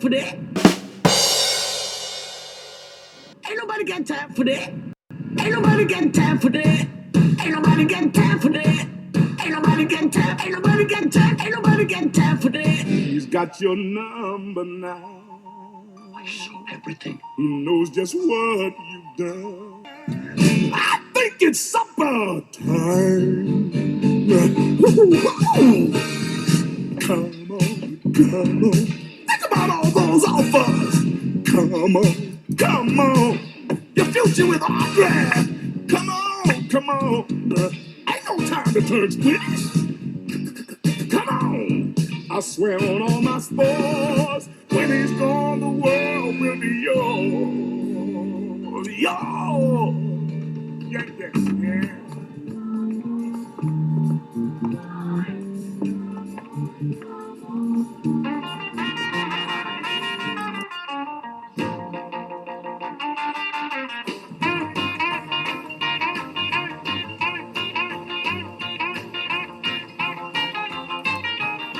for that. Ain't nobody got time for that. Ain't nobody got time for that. Ain't nobody got time for that. Ain't nobody got time. Ain't nobody got time. Ain't nobody got time for that. He's got your number now. I saw everything. He knows just what you've done. I think it's supper time. Come on. Think about all those offers. Come on. Your future with all grass. Come on. Ain't no time to turn squeamish. Come on. I swear on all my spores, when he's gone, the world will be yours. Yours. Yeah.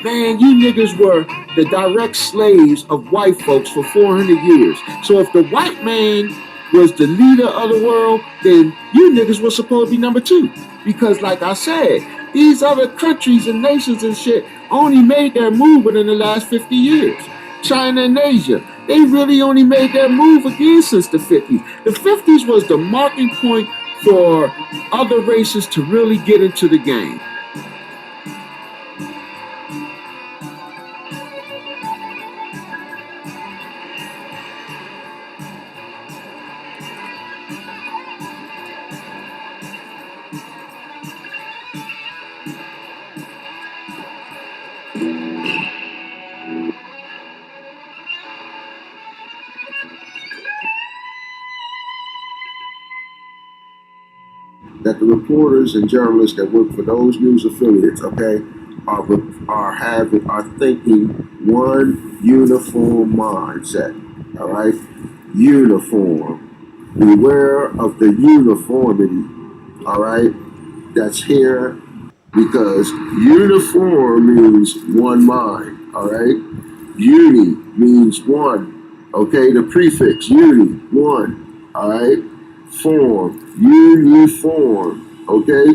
Man, you niggas were the direct slaves of white folks for 400 years. So if the white man was the leader of the world, then you niggas were supposed to be number two. Because like I said, these other countries and nations and shit only made their move within the last 50 years. China and Asia, they really only made their move again since the 50s. The 50s was the marking point for other races to really get into the game. That the reporters and journalists that work for those news affiliates, okay, are thinking one uniform mindset. All right, uniform. Beware of the uniformity. All right, that's here because uniform means one mind. All right, uni means one. Okay, the prefix uni, one. All right. Form, uniform, okay?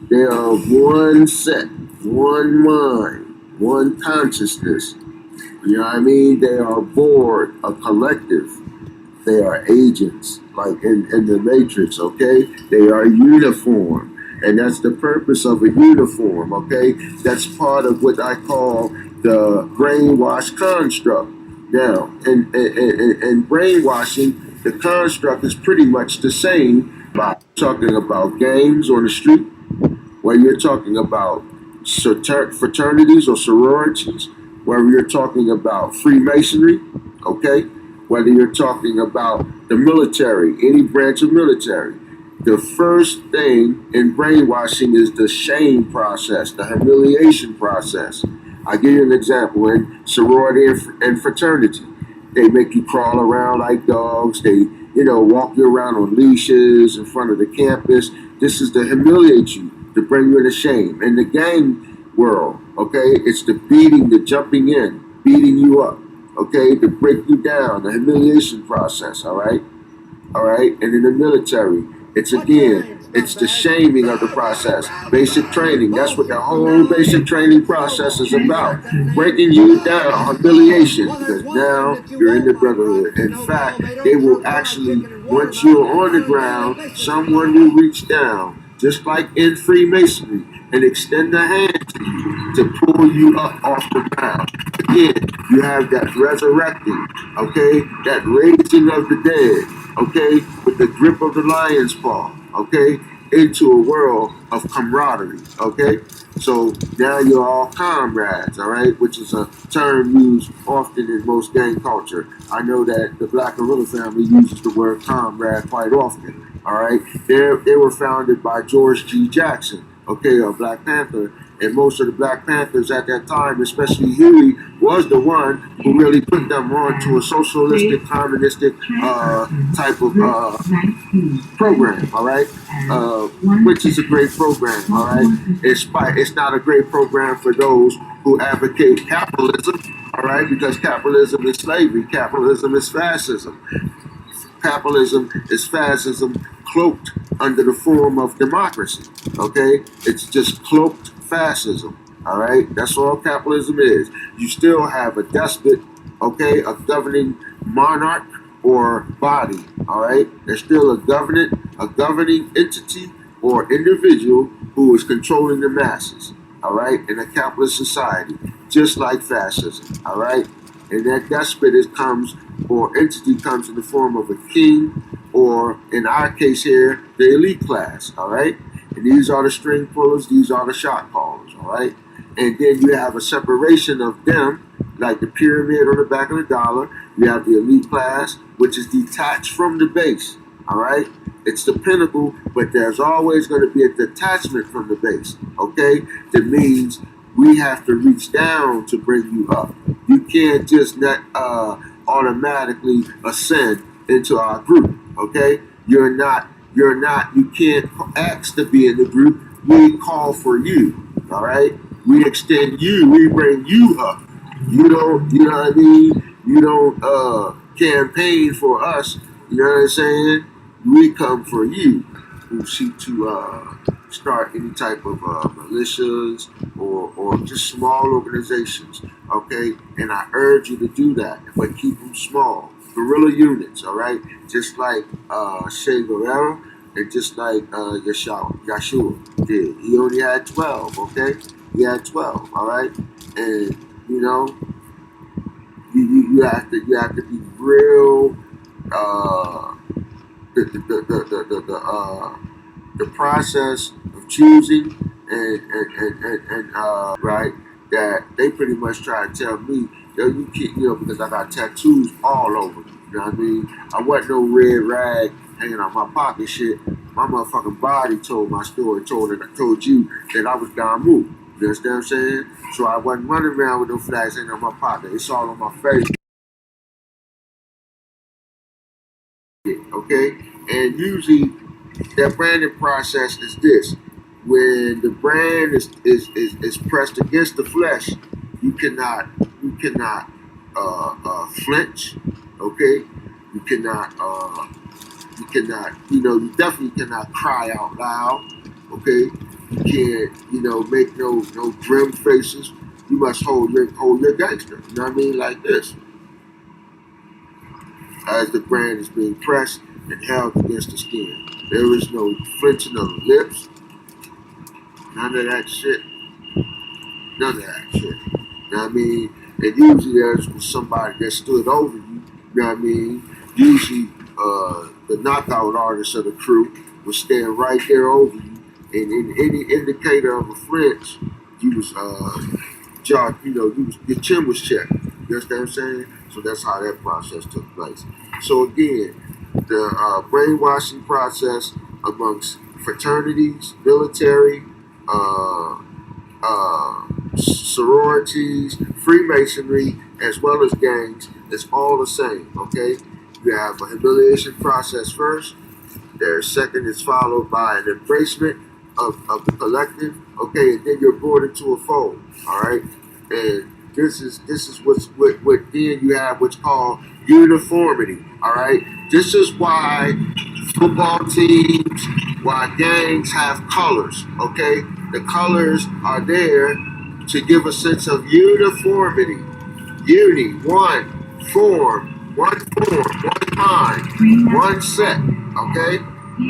They are one set, one mind, one consciousness. You know what I mean? They are board, a collective. They are agents, like in the Matrix, okay? They are uniform. And that's the purpose of a uniform, okay? That's part of what I call the brainwash construct. Now, in brainwashing, the construct is pretty much the same by talking about gangs on the street, where you're talking about fraternities or sororities, whether you're talking about Freemasonry, okay? Whether you're talking about the military, any branch of military. The first thing in brainwashing is the shame process, the humiliation process. I'll give you an example. In sorority and fraternity, they make you crawl around like dogs. They, walk you around on leashes in front of the campus. This is to humiliate you, to bring you into shame. In the gang world, okay, it's the beating, the jumping in, beating you up, okay, to break you down, the humiliation process, all right? And in the military, it's the shaming of the process. Basic training, that's what the whole basic training process is about. Breaking you down, humiliation, because now you're in the brotherhood. In fact, they will actually, once you're on the ground, someone will reach down, just like in Freemasonry, and extend the hand to you to pull you up off the ground. Again, you have that resurrecting, okay, that raising of the dead, okay, with the grip of the lion's paw, okay, into a world of camaraderie, okay? So now you're all comrades, all right, which is a term used often in most gang culture. I know that the Black Gorilla family uses the word comrade quite often, all right? They were founded by George G. Jackson, okay, a Black Panther. And most of the Black Panthers at that time, especially Huey, was the one who really put them on to a socialistic, communistic type of program, all right? Which is a great program, all right? It's not a great program for those who advocate capitalism, all right? Because capitalism is slavery, capitalism is fascism. Capitalism is fascism cloaked under the form of democracy. Okay, it's just cloaked fascism. All right, that's all capitalism is. You still have a despot, okay, a governing monarch or body. All right, there's still a governing entity or individual who is controlling the masses. All right, in a capitalist society, just like fascism. All right, and that despot comes or entity comes in the form of a king, or in our case here, the elite class, all right? And these are the string pullers, these are the shot callers, all right? And then you have a separation of them, like the pyramid on the back of the dollar. You have the elite class, which is detached from the base, all right? It's the pinnacle, but there's always going to be a detachment from the base, okay? That means we have to reach down to bring you up. You can't just not automatically ascend into our group, okay? You can't ask to be in the group. We call for you, all right? We extend you, we bring you up. You don't, you know what I mean? You don't campaign for us, you know what I'm saying? We come for you who seek to start any type of militias or just small organizations, okay? And I urge you to do that, but keep them small. Guerrilla units, all right? Just like Che Guevara and just like Yeshua did. He only had 12, okay? He had 12, all right? And, you know, you have to be real the process of choosing and right, that they pretty much try to tell me, yo, you can't, you know, because I got tattoos all over me. You know what I mean? I wasn't no red rag hanging on my pocket shit. My motherfucking body told my story, told you that I was Don Moo. You understand what I'm saying? So I wasn't running around with no flags hanging on my pocket. It's all on my face. Okay? And usually that branding process is this. When the brand is pressed against the flesh, you cannot flinch, okay? You definitely cannot cry out loud, okay? You can't, make no grim faces. You must hold your gangster. You know what I mean? Like this. As the brand is being pressed and held against the skin. There is no flinching of the lips. None of that shit. None of that shit. You know what I mean? And usually there's somebody that stood over you. You know what I mean? Usually the knockout artist of the crew would stand right there over you. And in any indicator of a flinch, you was your chin was checked. You understand what I'm saying? So that's how that process took place. So again, the brainwashing process amongst fraternities, military, sororities, Freemasonry, as well as gangs, is all the same, okay? You have a humiliation process first. Their second is followed by an embracement of the collective, okay, and then you're brought into a fold, all right? And this is what then you have what's called uniformity, all right? This is why football teams, why gangs have colors, okay? The colors are there to give a sense of uniformity, unity, one form, one mind, one set, okay?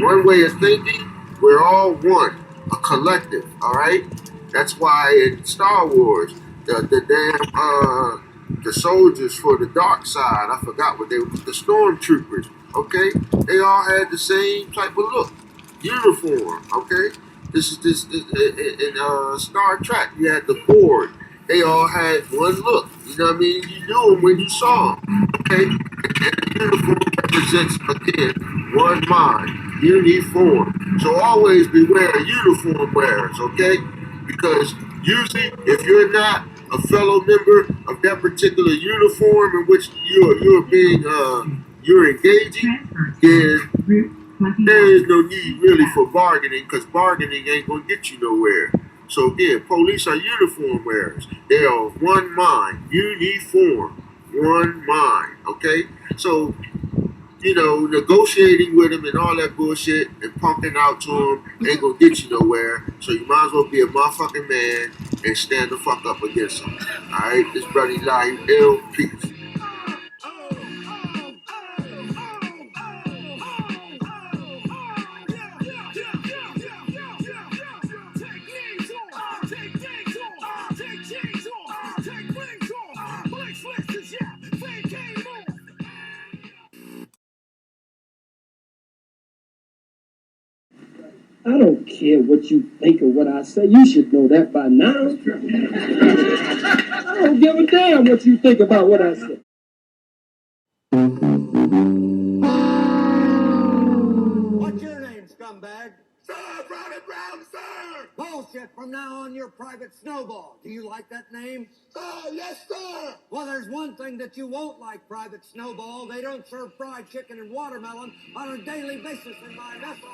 One way of thinking, we're all one, a collective, all right? That's why in Star Wars, the soldiers for the dark side, I forgot what they were, the stormtroopers, okay? They all had the same type of look, uniform, okay? This in Star Trek, you had the board. They all had one look. You know what I mean? You knew them when you saw them, okay? And the uniform represents, again, one mind, uniform. So always beware of uniform wearers, okay? Because usually, if you're not a fellow member of that particular uniform in which you're engaging, then there is no need really for bargaining, because bargaining ain't gonna get you nowhere. So again, police are uniform wearers. They are of one mind, uniform, one mind. Okay, so negotiating with him and all that bullshit and pumping out to him ain't gonna get you nowhere. So you might as well be a motherfucking man and stand the fuck up against him. Alright, this brother Elihu ill, peace. I don't care what you think of what I say. You should know that by now. I don't give a damn what you think about what I say. What's your name, scumbag? Sir, Private Brown, sir! Bullshit. From now on, you're Private Snowball. Do you like that name? Yes, sir! Well, there's one thing that you won't like, Private Snowball. They don't serve fried chicken and watermelon on a daily basis in my vessel.